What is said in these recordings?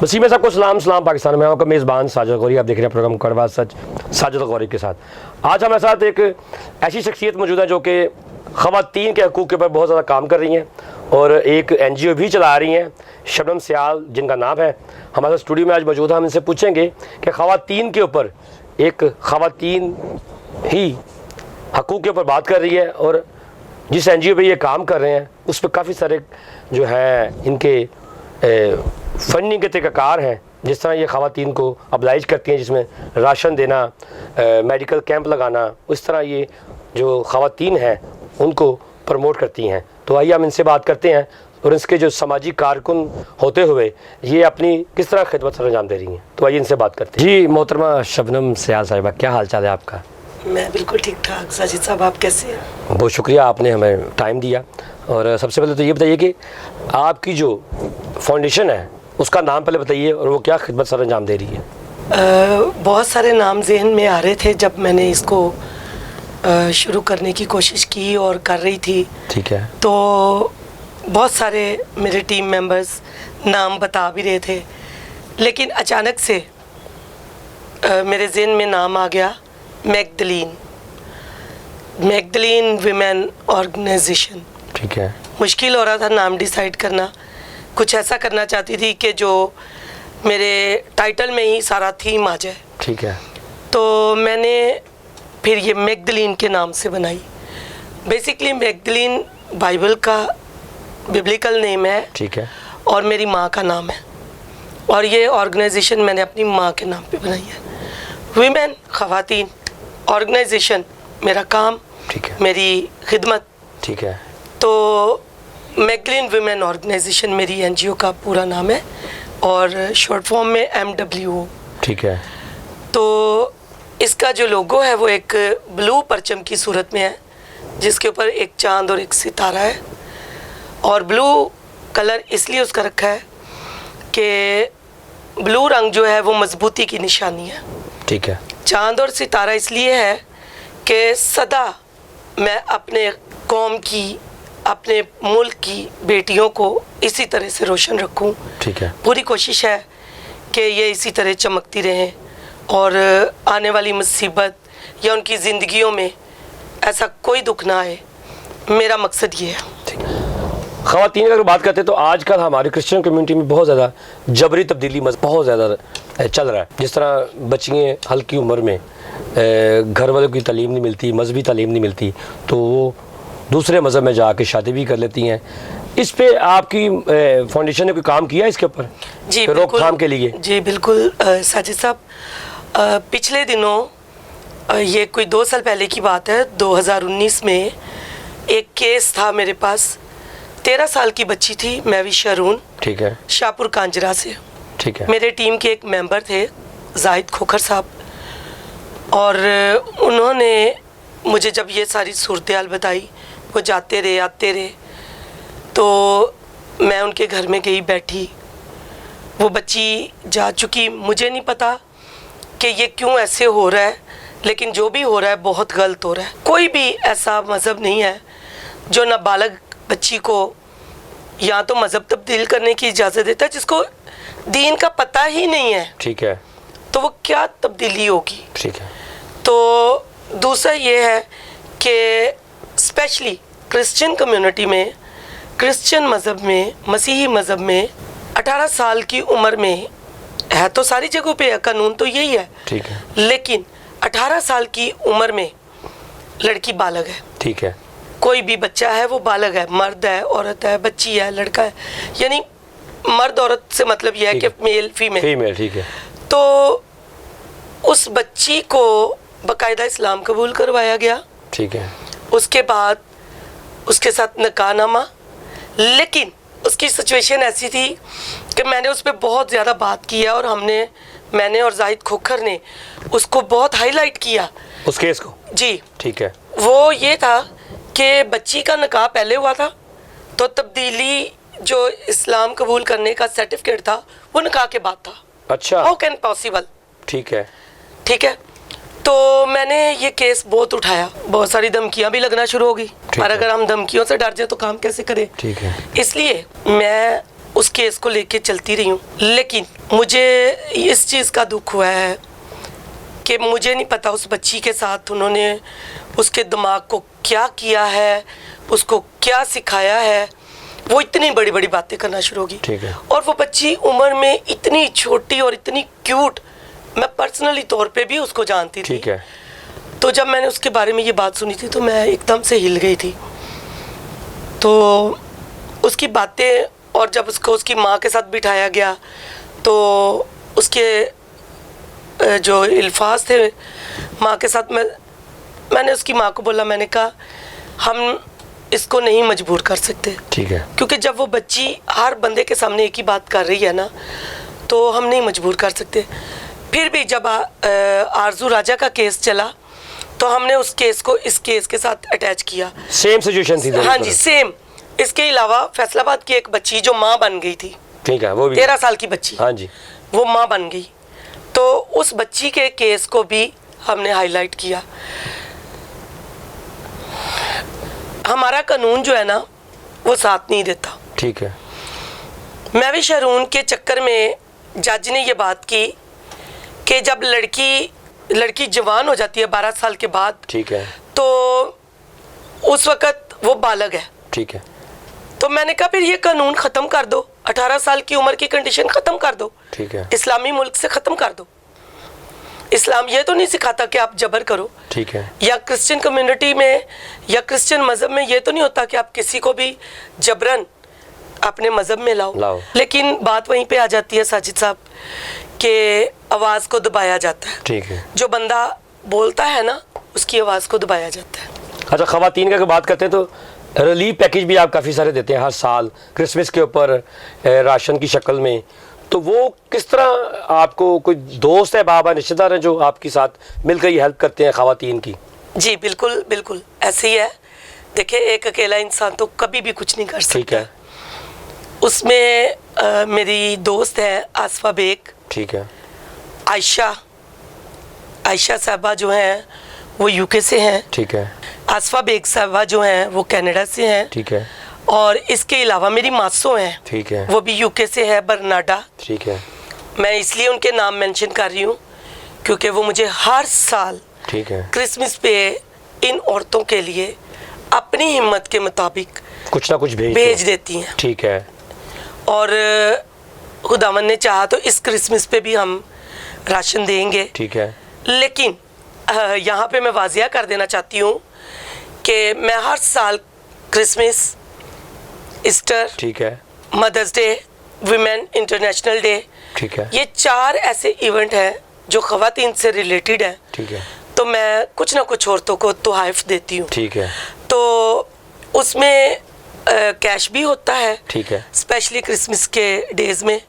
वसीम साहब को सलाम पाकिस्तान में आपका मेज़बान साजिद गौरी, आप देख रहे हैं प्रोग्राम कड़वा सच साजिद गौरी के साथ। आज हमारे साथ एक ऐसी शख्सियत मौजूद है जो कि ख़वातीन के हकूक़ के ऊपर बहुत ज़्यादा काम कर रही हैं और एक NGO भी चला रही हैं, शबनम सियाल जिनका नाम है। हमारे साथ स्टूडियो में आज मौजूद है। हम इनसे पूछेंगे कि ख़वातीन के ऊपर एक ख़वातीन ही हकूक़ के ऊपर बात कर रही है और जिस NGO पे ये काम कर रहे हैं उस पर काफ़ी सारे जो है इनके फंडिंग के तरीक़ाकार हैं। जिस तरह ये ख़वातीन को अप्लाइज करती हैं, जिसमें राशन देना, मेडिकल कैंप लगाना, उस तरह ये जो ख़वातीन हैं उनको प्रमोट करती हैं। तो आइए हम इनसे बात करते हैं और इसके जो समाजी कारकुन होते हुए ये अपनी किस तरह खिदमत सर अंजाम दे रही हैं। तो आइए इनसे बात करते हैं। जी मोहतरमा शबनम सियाल साहिबा, क्या हाल चाल है आपका? मैं बिल्कुल ठीक ठाक। साजिद साहब आप कैसे हैं? बहुत शुक्रिया, आपने हमें टाइम दिया। और सबसे पहले तो ये बताइए कि आपकी जो फाउंडेशन है उसका नाम पहले बताइए और वो क्या खिदमत सर अंजाम दे रही है। बहुत सारे नाम जहन में आ रहे थे जब मैंने इसको शुरू करने की कोशिश की और कर रही थी। ठीक है। तो बहुत सारे मेरे टीम मेंबर्स नाम बता भी रहे थे, लेकिन अचानक से मेरे जहन में नाम आ गया मैगदलीन विमेन ऑर्गेनाइजेशन। ठीक है। मुश्किल हो रहा था नाम डिसाइड करना। कुछ ऐसा करना चाहती थी कि जो मेरे टाइटल में ही सारा थीम आ जाए। ठीक है। तो मैंने फिर ये मैगदलीन के नाम से बनाई। बेसिकली मैगदलीन बाइबल का बिब्लिकल नेम है। ठीक है। और मेरी माँ का नाम है और ये ऑर्गेनाइजेशन मैंने अपनी माँ के नाम पे बनाई है। वीमेन ख़वातीन ऑर्गेनाइजेशन मेरा काम। ठीक है। मेरी खिदमत। ठीक है। तो मैगदलीन विमेन ऑर्गेनाइजेशन मेरी NGO का पूरा नाम है और शॉर्ट फॉर्म में MWO। ठीक है। तो इसका जो लोगो है वो एक ब्लू परचम की सूरत में है, जिसके ऊपर एक चांद और एक सितारा है। और ब्लू कलर इसलिए उसका रखा है कि ब्लू रंग जो है वो मजबूती की निशानी है। ठीक है। चांद और सितारा इसलिए है कि सदा मैं अपने कौम की, अपने मुल्क की बेटियों को इसी तरह से रोशन रखूं। ठीक है। पूरी कोशिश है कि ये इसी तरह चमकती रहें और आने वाली मुसीबत या उनकी ज़िंदगियों में ऐसा कोई दुख ना आए। मेरा मकसद ये है। ख़वातीन की अगर बात करते हैं तो आजकल हमारी क्रिश्चियन कम्युनिटी में बहुत ज़्यादा जबरी तब्दीली बहुत ज़्यादा चल रहा है। जिस तरह बच्चियाँ हल्की उम्र में घर वालों की तालीम नहीं मिलती, मजहबी तालीम नहीं मिलती, तो वो दूसरे मज़हब में जाके शादी भी कर लेती हैं। इस पे आपकी फाउंडेशन ने कोई काम किया इसके ऊपर जी रोकथाम के लिए? जी बिल्कुल साजिद साहब, पिछले दिनों ये कोई 2 साल पहले की बात है, 2019 में एक केस था मेरे पास। 13 साल की बच्ची थी मैवी शरून। ठीक है। शाहपुर कांजरा से। ठीक है। मेरे टीम के एक मेंबर थे जाहिद खोखर साहब, और उन्होंने मुझे जब ये सारी सूरत हाल बताई, वो जाते रहे आते रहे, तो मैं उनके घर में गई, बैठी। वो बच्ची जा चुकी। मुझे नहीं पता कि ये क्यों ऐसे हो रहा है, लेकिन जो भी हो रहा है बहुत गलत हो रहा है। कोई भी ऐसा मज़हब नहीं है जो नाबालग बच्ची को या तो मज़हब तब्दील करने की इजाज़त देता है, जिसको दीन का पता ही नहीं है। ठीक है। तो वो क्या तब्दीली होगी। ठीक है। तो दूसरा ये है कि स्पेशली क्रिश्चियन कम्युनिटी में, क्रिश्चियन मज़हब में, मसीही मज़हब में 18 साल की उम्र में है, तो सारी जगहों पे है, कानून तो यही है। ठीक है। लेकिन 18 साल की उम्र में लड़की बालग है। ठीक है। कोई भी बच्चा है वो बालग है, मर्द है, औरत है, बच्ची है, लड़का है, यानी मर्द औरत से मतलब यह है कि मेल फीमेल। ठीक है। तो उस बच्ची को बाकायदा इस्लाम कबूल करवाया गया। ठीक है। उसके बाद उसके साथ निकाहनामा, लेकिन उसकी सिचुएशन ऐसी थी कि मैंने उस पर बहुत ज़्यादा बात किया और मैंने और जाहिद खोखर ने उसको बहुत हाईलाइट किया उस केस को। जी। ठीक है। वो ये था कि बच्ची का निकाह पहले हुआ था, तो तब्दीली जो इस्लाम कबूल करने का सर्टिफिकेट था वो निकाह के बाद था। अच्छा। How can possible. ठीक है। ठीक है। तो मैंने ये केस बहुत उठाया, बहुत सारी धमकियां भी लगना शुरू हो गई, और अगर हम धमकियों से डर जाए तो काम कैसे करें। ठीक है। इसलिए मैं उस केस को लेके चलती रही हूँ, लेकिन मुझे इस चीज़ का दुख हुआ है कि मुझे नहीं पता उस बच्ची के साथ उन्होंने उसके दिमाग को क्या किया है, उसको क्या सिखाया है, वो इतनी बड़ी बड़ी बातें करना शुरू होगी। ठीक है। और वो बच्ची उम्र में इतनी छोटी और इतनी क्यूट, मैं पर्सनली तौर पे भी उसको जानती थी। ठीक है। तो जब मैंने उसके बारे में ये बात सुनी थी तो मैं एकदम से हिल गई थी। तो उसकी बातें, और जब उसको उसकी माँ के साथ बिठाया गया तो उसके जो अल्फाज थे माँ के साथ, मैंने उसकी माँ को बोला, मैंने कहा हम इसको नहीं मजबूर कर सकते। ठीक है। क्योंकि जब वो बच्ची हर बंदे के सामने एक ही बात कर रही है ना, तो हम नहीं मजबूर कर सकते। फिर भी जब आरजू राजा का केस चला तो हमने उस केस को इस केस के साथ अटैच किया। सेम सिचुएशन थी? हाँ जी, सेम। इसके अलावा फैसलाबाद की एक बच्ची जो माँ बन गई थी, ठीक है, वो भी 13 साल की बच्ची, हाँ जी, वो माँ बन गई, तो उस बच्ची के केस को भी हमने हाईलाइट किया। हमारा कानून जो है ना वो साथ नहीं देता। ठीक है। मैं भी शरून के चक्कर में जज ने ये बात की कि जब लड़की जवान हो जाती है 12 साल के बाद, ठीक है, तो उस वक़्त वो बालग है। ठीक है। तो मैंने कहा फिर ये कानून ख़त्म कर दो, 18 साल की उम्र की कंडीशन ख़त्म कर दो। ठीक है। इस्लामी मुल्क से ख़त्म कर दो। इस्लाम ये तो नहीं सिखाता कि आप जबर करो। ठीक है। या क्रिश्चियन कम्युनिटी में या क्रिश्चियन मज़हब में ये तो नहीं होता कि आप किसी को भी जबरन अपने मज़हब में लाओ। लेकिन बात वहीं पे आ जाती है साजिद साहब कि आवाज़ को दबाया जाता है। ठीक है। जो बंदा बोलता है ना उसकी आवाज़ को दबाया जाता है। अच्छा, ख़वातीन का बात करते हैं तो रिलीफ पैकेज भी आप काफ़ी सारे देते हैं हर साल क्रिसमस के ऊपर राशन की शक्ल में, तो वो किस तरह आपको कोई दोस्त है, बाबा रिश्तेदार हैं जो आपके साथ मिलकर ये हेल्प करते हैं ख़वातीन की? जी बिल्कुल बिल्कुल ऐसे ही है। देखिए, एक अकेला इंसान तो कभी भी कुछ नहीं कर सकता। ठीक है। उसमें मेरी दोस्त है आसफा बेग। ठीक है। आयशा साहबा जो हैं वो यूके से हैं। ठीक है। आसफा बेग साहबा जो हैं वो कनाडा से हैं। ठीक है। और इसके अलावा मेरी मासो हैं। ठीक है। वो भी यूके से है, बर्नाडा। ठीक है। मैं इसलिए उनके नाम मेंशन कर रही हूँ क्योंकि वो मुझे हर साल ठीक है क्रिसमस पे इन औरतों के लिए अपनी हिम्मत के मुताबिक कुछ ना कुछ भेज देती हैं। ठीक है। और खुदावन ने चाहा तो इस क्रिसमस पे भी हम राशन देंगे। ठीक है। लेकिन यहाँ पे मैं वाजिया कर देना चाहती हूँ कि मैं हर साल क्रिसमस, ईस्टर, ठीक है, Mother's Day, women international day, ठीक है, ये 4 ऐसे इवेंट हैं जो ख़वातीन से रिलेटेड हैं। ठीक है, तो मैं कुछ ना कुछ औरतों को तोहफ़ देती हूँ। ठीक है। तो उसमें कैश भी होता है। ठीक है। स्पेशली क्रिसमस के डेज़ में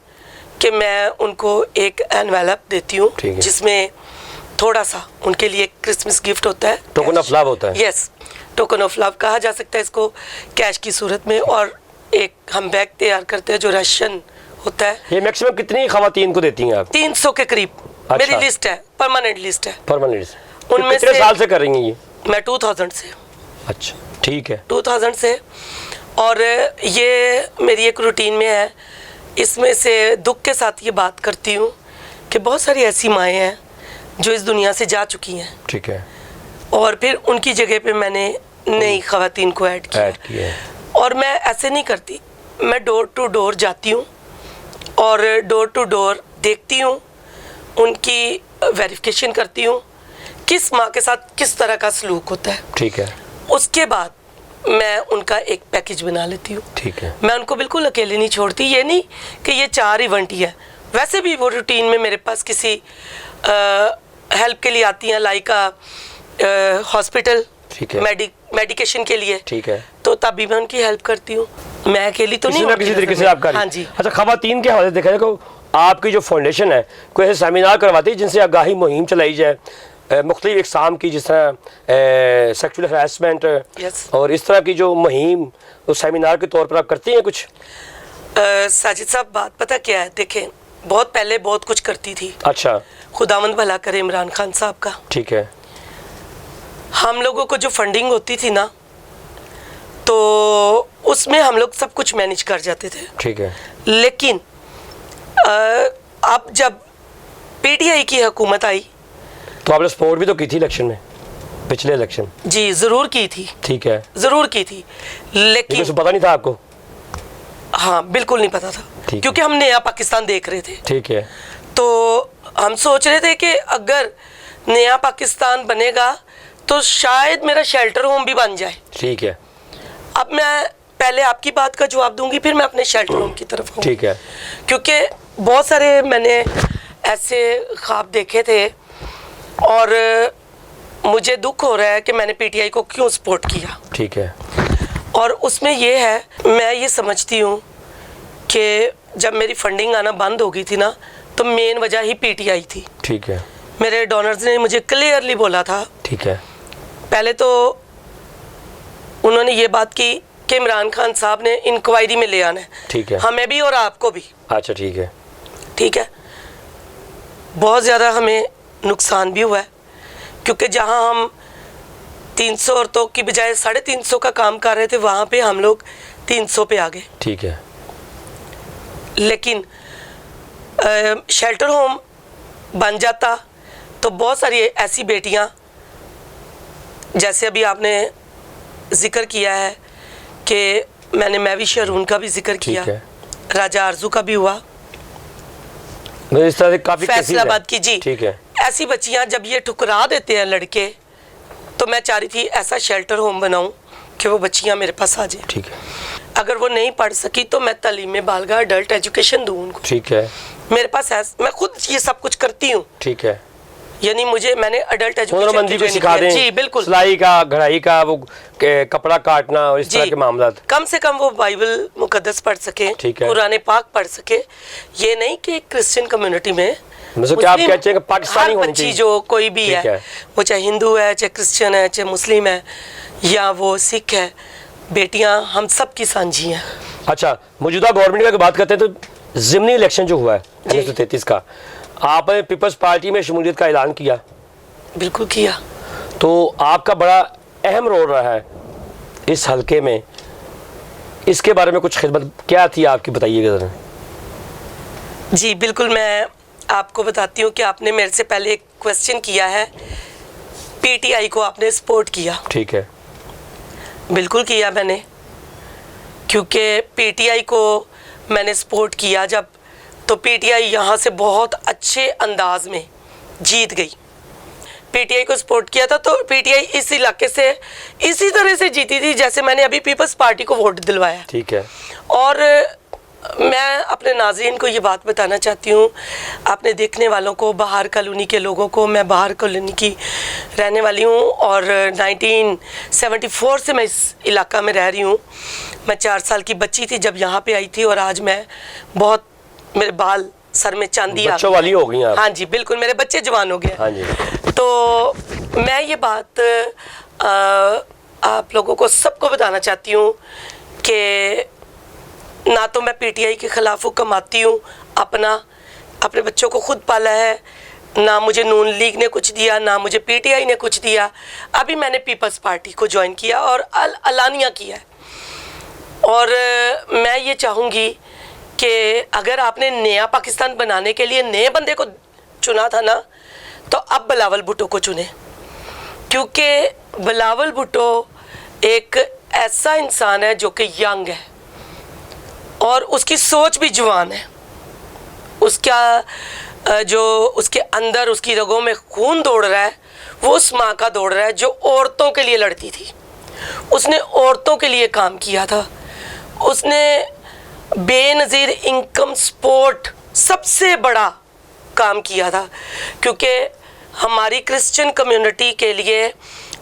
कि मैं उनको एक एनवेलप देती हूँ जिसमें थोड़ा सा उनके लिए क्रिसमस गिफ्ट होता है। टोकन ऑफ लव होता है। यस, टोकन ऑफ लव कहा जा सकता है इसको, कैश की सूरत में। और एक हम बैग तैयार करते हैं जो राशन होता है। ये मैक्सिमम कितनी ख़वातीन को देती हैं आप? 300 के करीब। अच्छा। मेरी लिस्ट है, परमानेंट लिस्ट है। परमानेंट। उनमें कितने से साल से कर रही हैं ये? मैं 2000 से। अच्छा, ठीक है। 2000 से। और ये मेरी एक रूटीन में है। इसमें से दुख के साथ ये बात करती हूँ कि बहुत सारी ऐसी माएँ हैं जो इस दुनिया से जा चुकी हैं। ठीक है। और फिर उनकी जगह पे मैंने नई ख़वातीन को ऐड किया है। और मैं ऐसे नहीं करती, मैं डोर टू डोर जाती हूँ और डोर टू डोर देखती हूँ, उनकी वेरिफिकेशन करती हूँ किस माँ के साथ किस तरह का सलूक होता है। ठीक है। उसके बाद मैं उनका एक पैकेज बना लेती हूँ। ठीक है। मैं उनको बिल्कुल अकेले नहीं छोड़ती। ये नहीं कि ये 4 इवेंट ही है, वैसे भी वो रूटीन में मेरे पास किसी हेल्प के लिए आती हैं, लाइक हॉस्पिटल, मेडिकेशन के लिए। ठीक है। तो तभी मैं उनकी हेल्प करती हूँ। मैं अकेली तो नहीं, किसी तरीके से आप कर। हाँ जी। अच्छा, ख़वातीन के हवाले देखा जाए आपकी जो फाउंडेशन है कोई ऐसे सेमिनार करवाती है जिनसे आगाही मुहिम चलाई जाए मुख्तलिफ इक़साम की, जिस तरह सेक्सुअल हरासमेंट और इस तरह की जो मुहिम उस सेमिनार के तौर पर आप करती हैं कुछ? साजिद साहब, बात पता क्या है, देखें बहुत पहले बहुत कुछ करती थी। अच्छा। खुदावंद भला करे इमरान खान साहब का। ठीक है। हम लोगों को जो फंडिंग होती थी ना, तो उसमें हम लोग सब कुछ मैनेज कर जाते थे। ठीक है। लेकिन अब जब पीटीआई की हुकूमत आई तो आपने सपोर्ट भी तो की थी इलेक्शन में, पिछले इलेक्शन? जी ज़रूर की थी। ठीक है, ज़रूर की थी, लेकिन तो पता नहीं था आपको? हाँ बिल्कुल नहीं पता था, क्योंकि हम नया पाकिस्तान देख रहे थे। ठीक है। तो हम सोच रहे थे कि अगर नया पाकिस्तान बनेगा तो शायद मेरा शेल्टर होम भी बन जाए। ठीक है। अब मैं पहले आपकी बात का जवाब दूंगी, फिर मैं अपने शेल्टर होम की तरफ आऊंगी। ठीक है। क्योंकि बहुत सारे मैंने ऐसे ख्वाब देखे थे और मुझे दुख हो रहा है कि मैंने पीटीआई को क्यों सपोर्ट किया। ठीक है। और उसमें ये है, मैं ये समझती हूँ कि जब मेरी फंडिंग आना बंद हो गई थी ना, तो मेन वजह ही पीटीआई थी। ठीक है। मेरे डोनर्स ने मुझे क्लियरली बोला था। ठीक है। पहले तो उन्होंने ये बात की कि इमरान खान साहब ने इंक्वायरी में ले आना है। ठीक है। हमें भी और आपको भी। अच्छा ठीक है। ठीक है। बहुत ज़्यादा हमें नुकसान भी हुआ है, क्योंकि जहां हम 300 औरतों की बजाय 350 का काम कर रहे थे, वहाँ पे हम लोग 300 पे आ गए। ठीक है। लेकिन शेल्टर होम बन जाता तो बहुत सारी ऐसी बेटियां, जैसे अभी आपने जिक्र किया है कि मैंने मैवी शरून का भी जिक्र किया, राजा आरजू का भी हुआ, इस तरह से काफी फैसलाबाद की। जी ठीक है। ऐसी बच्चियां जब ये ठुकरा देते हैं लड़के, तो मैं चाह रही थी ऐसा शेल्टर होम बनाऊं कि वो बच्चियां मेरे पास आ जाए। ठीक है। अगर वो नहीं पढ़ सकी तो मैं तालीम बालगा अडल्ट एजुकेशन दूं उनको। ठीक है। मेरे पास मैं खुद ये सब कुछ करती हूँ। ठीक है। यानी मैंने अडल्ट एजुकेशन को सिखा दें। जी बिल्कुल। सिलाई का, घड़ाई का, वो कपड़ा काटना और इस तरह के मामला। कम से कम वो बाइबल मुकद्दस पढ़ सके, कुरान पाक पढ़ सके। ये नहीं कि क्रिश्चियन कम्युनिटी में क्या आप कहते हैं कि पाकिस्तानी होनी चाहिए, जो कोई भी है, वो चाहे हिंदू है, चाहे क्रिश्चियन है, चाहे मुस्लिम है, या वो सिख है, बेटियां हम सब की सांझी हैं। अच्छा, मौजूदा गवर्नमेंट की बात करते हैं तो ज़िमनी इलेक्शन जो हुआ है 1933 का, आपने पीपल्स पार्टी में शमूलियत का ऐलान किया। बिल्कुल किया। तो आपका बड़ा अहम रोल रहा है इस हलके में, इसके बारे में कुछ खिदमत क्या थी आपकी, बताइएगा ज़रा। जी बिल्कुल, मैं आपको बताती हूँ कि आपने मेरे से पहले एक क्वेश्चन किया है, पीटीआई को आपने सपोर्ट किया। ठीक है। बिल्कुल किया मैंने, क्योंकि पीटीआई को मैंने सपोर्ट किया जब, तो पीटीआई यहाँ से बहुत अच्छे अंदाज में जीत गई। पीटीआई को सपोर्ट किया था तो पीटीआई इस इलाके से इसी तरह से जीती थी जैसे मैंने अभी पीपल्स पार्टी को वोट दिलवाया। ठीक है। और मैं अपने नाज़रीन को ये बात बताना चाहती हूँ, अपने देखने वालों को, बाहर कॉलोनी के लोगों को। मैं बाहर कॉलोनी की रहने वाली हूँ और 1974 से मैं इस इलाका में रह रही हूँ। मैं 4 साल की बच्ची थी जब यहाँ पे आई थी, और आज मैं बहुत, मेरे बाल सर में चांदी आ गई, वाली हो गई आप। हाँ जी बिल्कुल, मेरे बच्चे जवान हो गए। हाँ जी। तो मैं ये बात आप लोगों को सबको बताना चाहती हूँ कि ना तो मैं पीटीआई के ख़िलाफ़ हुक्म आती हूँ, अपने बच्चों को खुद पाला है, ना मुझे नून लीग ने कुछ दिया, ना मुझे पीटीआई ने कुछ दिया। अभी मैंने पीपल्स पार्टी को ज्वाइन किया और अलानिया किया है। और मैं ये चाहूँगी कि अगर आपने नया पाकिस्तान बनाने के लिए नए बंदे को चुना था ना, तो अब बिलावल भुट्टो को चुने, क्योंकि बिलावल भुट्टो एक ऐसा इंसान है जो कि यंग है और उसकी सोच भी जवान है। उसका जो उसके अंदर, उसकी रगों में खून दौड़ रहा है, वो उस माँ का दौड़ रहा है जो औरतों के लिए लड़ती थी। उसने औरतों के लिए काम किया था। उसने बेनज़ीर इनकम सपोर्ट सबसे बड़ा काम किया था, क्योंकि हमारी क्रिश्चियन कम्युनिटी के लिए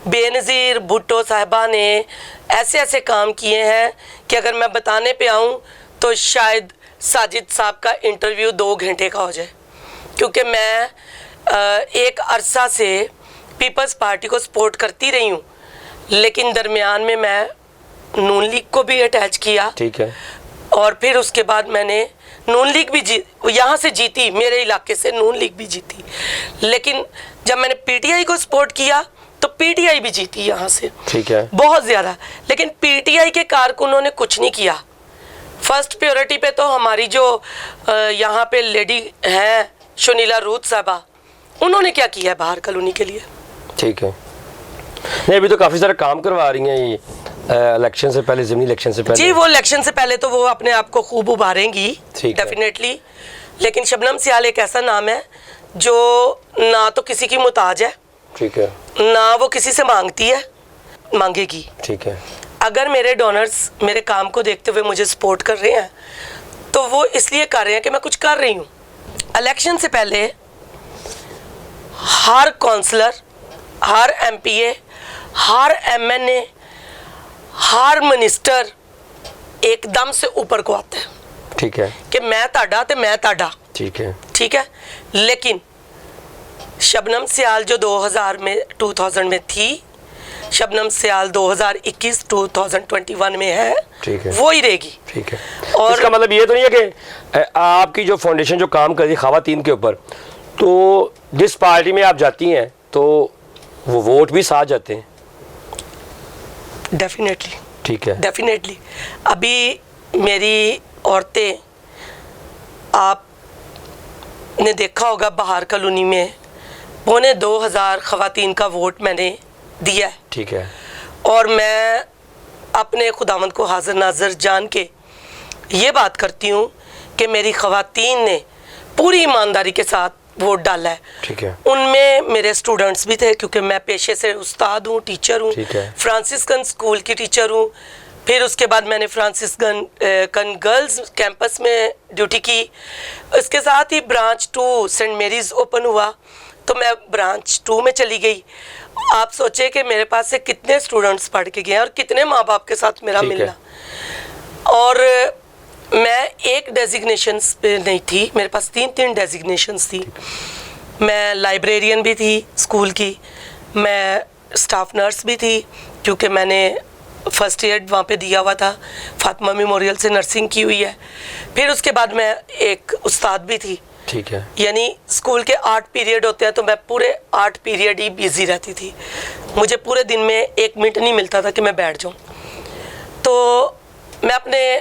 बेनज़ीर भुट्टो साहिबा ने ऐसे ऐसे काम किए हैं कि अगर मैं बताने पे आऊँ तो शायद साजिद साहब का इंटरव्यू 2 घंटे का हो जाए, क्योंकि मैं एक अरसा से पीपल्स पार्टी को सपोर्ट करती रही हूँ, लेकिन दरमियान में मैं नून लीग को भी अटैच किया। ठीक है। और फिर उसके बाद मैंने नून लीग भी यहाँ से जीती, मेरे इलाके से नून लीग भी जीती। लेकिन जब मैंने पीटीआई को सपोर्ट किया तो तो पीटीआई भी जीती यहाँ से, ठीक है, बहुत ज़्यादा। लेकिन पीटीआई के कारकुनों ने कुछ नहीं किया। फर्स्ट प्रायोरिटी पे तो हमारी जो यहाँ पे लेडी हैं सुनीला रूथ साहबा, उन्होंने क्या किया है बाहर कॉलोनी के लिए। ठीक है। नहीं, अभी तो काफ़ी सारे काम करवा रही हैं ये इलेक्शन से पहले, ज़मीनी इलेक्शन से पहले। जी, वो इलेक्शन से पहले तो वो अपने आप को खूब उभारेंगी डेफिनेटली। लेकिन शबनम सियाल एक ऐसा नाम है जो ना तो किसी की मुताज है, ठीक है, ना वो किसी से मांगती है, मांगेगी। ठीक है। अगर मेरे डोनर्स मेरे काम को देखते हुए मुझे सपोर्ट कर रहे हैं तो वो इसलिए कर रहे हैं कि मैं कुछ कर रही हूँ। इलेक्शन से पहले हर काउंसलर, हर एमपीए, हर एमएनए, हर मिनिस्टर एकदम से ऊपर को आता है, ठीक है, कि मैं ताड़ा ते मैं ताड़ा, ठीक है, ठीक है। लेकिन शबनम सियाल जो 2000 में थी, शबनम सियाल 2021 में है, ठीक है, वो ही रहेगी, ठीक है। और इसका मतलब ये तो नहीं है कि आपकी जो फाउंडेशन जो काम कर रही है ख़वातीन के ऊपर, तो जिस पार्टी में आप जाती हैं तो वो वोट भी साथ जाते हैं? डेफिनेटली, ठीक है, डेफिनेटली। अभी मेरी औरतें, आपने देखा होगा बाहर कॉलोनी में 2500 ख़वातीन का वोट मैंने दिया है, ठीक है, और मैं अपने खुदावंद को हाजिर नाजर जान के ये बात करती हूँ कि मेरी ख़वातीन ने पूरी ईमानदारी के साथ वोट डाला है। ठीक है। उनमें मेरे स्टूडेंट्स भी थे, क्योंकि मैं पेशे से उस्ताद हूँ, टीचर हूँ, ठीक है। फ्रांसिस्कन स्कूल की टीचर हूँ। फिर उसके बाद मैंने फ्रांसिस्कन गर्ल्स कैंपस में ड्यूटी की। इसके साथ ही ब्रांच 2 सेंट मेरीज़ ओपन हुआ, तो मैं ब्रांच 2 में चली गई। आप सोचे कि मेरे पास से कितने स्टूडेंट्स पढ़ के गए और कितने माँ बाप के साथ मेरा ठीक है। मिलना। और मैं एक डेजिग्नेशंस पे नहीं थी, मेरे पास 3 डेजिग्नेशंस थी। मैं लाइब्रेरियन भी थी स्कूल की, मैं स्टाफ नर्स भी थी, क्योंकि मैंने फर्स्ट ईयर वहाँ पे दिया हुआ था, फातिमा मेमोरियल से नर्सिंग की हुई है। फिर उसके बाद मैं एक उस्ताद भी थी, ठीक है, यानी स्कूल के 8 पीरियड होते हैं, तो मैं पूरे 8 पीरियड ही बिजी रहती थी। मुझे पूरे दिन में 1 मिनट नहीं मिलता था कि मैं बैठ जाऊँ। तो मैं अपने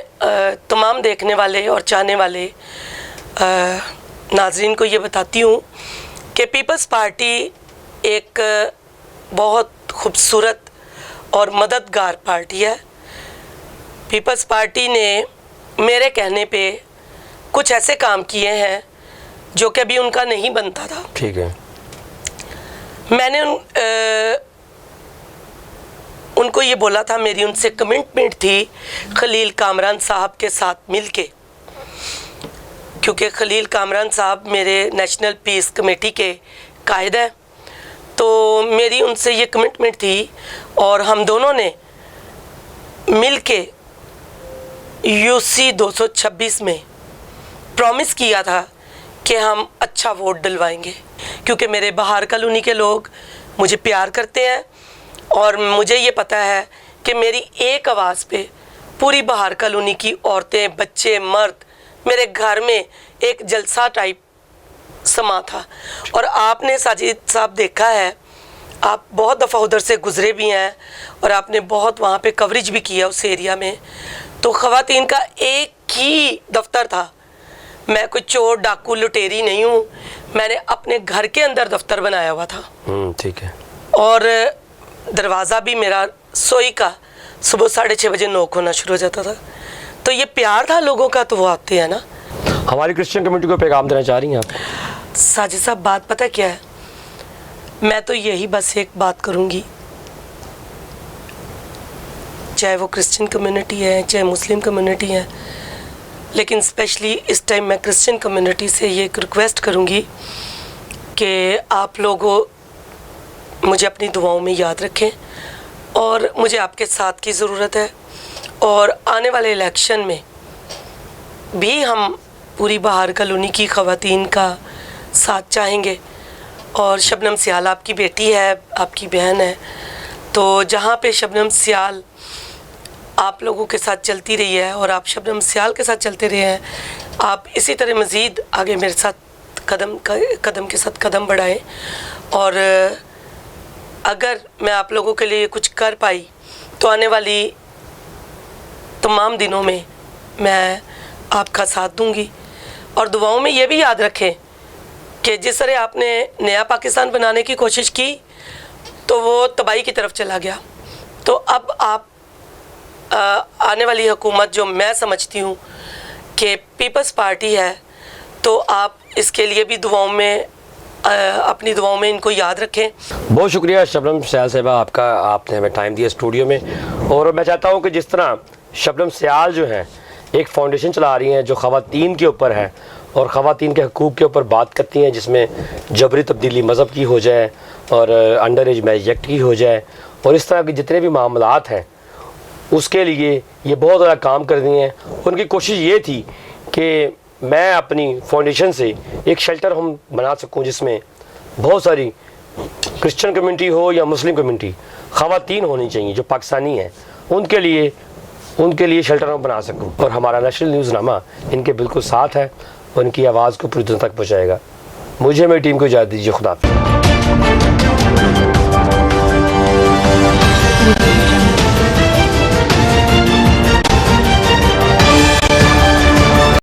तमाम देखने वाले और चाहने वाले नाजरीन को ये बताती हूँ कि पीपल्स पार्टी एक बहुत खूबसूरत और मददगार पार्टी है। पीपल्स पार्टी ने मेरे कहने पे कुछ ऐसे काम किए हैं जो कि अभी उनका नहीं बनता था। ठीक है। मैंने उनको ये बोला था, मेरी उनसे कमिटमेंट थी खलील कामरान साहब के साथ मिलके, क्योंकि खलील कामरान साहब मेरे नेशनल पीस कमेटी के कायद हैं, तो मेरी उनसे ये कमिटमेंट थी। और हम दोनों ने मिलके यूसी 226 में प्रॉमिस किया था कि हम अच्छा वोट दिलवाएंगे, क्योंकि मेरे बाहर कॉलोनी के लोग मुझे प्यार करते हैं और मुझे ये पता है कि मेरी एक आवाज़ पे पूरी बाहर कॉलोनी की औरतें, बच्चे, मर्द मेरे घर में एक जलसा टाइप समा था। और आपने साजिद साहब देखा है, आप बहुत दफ़ा उधर से गुज़रे भी हैं और आपने बहुत वहाँ पे कवरेज भी किया उस एरिया में। तो ख़वातीन का एक ही दफ्तर था। मैं कोई चोर डाकू लुटेरी नहीं हूँ, मैंने अपने घर के अंदर दफ्तर बनाया हुआ था। ठीक है। और दरवाज़ा भी मेरा सोई का सुबह 6:30 बजे नॉक होना शुरू हो जाता था। तो ये प्यार था लोगों का, तो वो आते हैं ना। हमारी क्रिश्चियन कम्युनिटी को पैगाम देना चाह रही हैं आप? साजिद साहब, बात पता क्या है, मैं तो यही बस एक बात करूँगी, चाहे वो क्रिश्चियन कम्युनिटी है चाहे मुस्लिम कम्युनिटी है, लेकिन स्पेशली इस टाइम मैं क्रिश्चियन कम्युनिटी से ये एक रिक्वेस्ट करूँगी कि आप लोगों मुझे अपनी दुआओं में याद रखें और मुझे आपके साथ की ज़रूरत है। और आने वाले इलेक्शन में भी हम पूरी बाहर कॉलोनी की ख़वातीन का साथ चाहेंगे। और शबनम सियाल आपकी बेटी है, आपकी बहन है, तो जहाँ पे शबनम सियाल आप लोगों के साथ चलती रही है और आप शबनम सियाल के साथ चलते रहे हैं, आप इसी तरह मज़ीद आगे मेरे साथ कदम के साथ कदम बढ़ाएं। और अगर मैं आप लोगों के लिए कुछ कर पाई तो आने वाली तमाम दिनों में मैं आपका साथ दूंगी। और दुआओं में ये भी याद रखें कि जिस तरह आपने नया पाकिस्तान बनाने की कोशिश की तो वो तबाही की तरफ चला गया। तो अब आप आने वाली हुकूमत जो मैं समझती हूँ कि पीपल्स पार्टी है, तो आप इसके लिए भी दुआओं में अपनी दुआओं में इनको याद रखें। बहुत शुक्रिया शबनम सियाल साहिबा आपका, आपने हमें टाइम दिया स्टूडियो में। और मैं चाहता हूँ कि जिस तरह शबनम सियाल जो हैं एक फाउंडेशन चला रही हैं जो ख़वातीन के ऊपर है और ख़वातीन के हकूक़ के ऊपर बात करती हैं, जिसमें जबरी तब्दीली मज़हब की हो जाए और अंडर एज मैरिज एक्ट की हो जाए और इस तरह के जितने भी मामलात हैं उसके लिए ये बहुत ज़्यादा काम कर रही हैं। उनकी कोशिश ये थी कि मैं अपनी फाउंडेशन से एक शेल्टर हम बना सकूं जिसमें बहुत सारी क्रिश्चियन कम्युनिटी हो या मुस्लिम कम्युनिटी, ख़वातीन होनी चाहिए जो पाकिस्तानी हैं, उनके लिए शेल्टर हम बना सकूं। और हमारा नेशनल न्यूज़नामा इनके बिल्कुल साथ है, उनकी आवाज़ को पूरी दुनिया तक पहुँचाएगा। मुझे मेरी टीम को इजाज़त दीजिए। खुदा हाफ़िज़।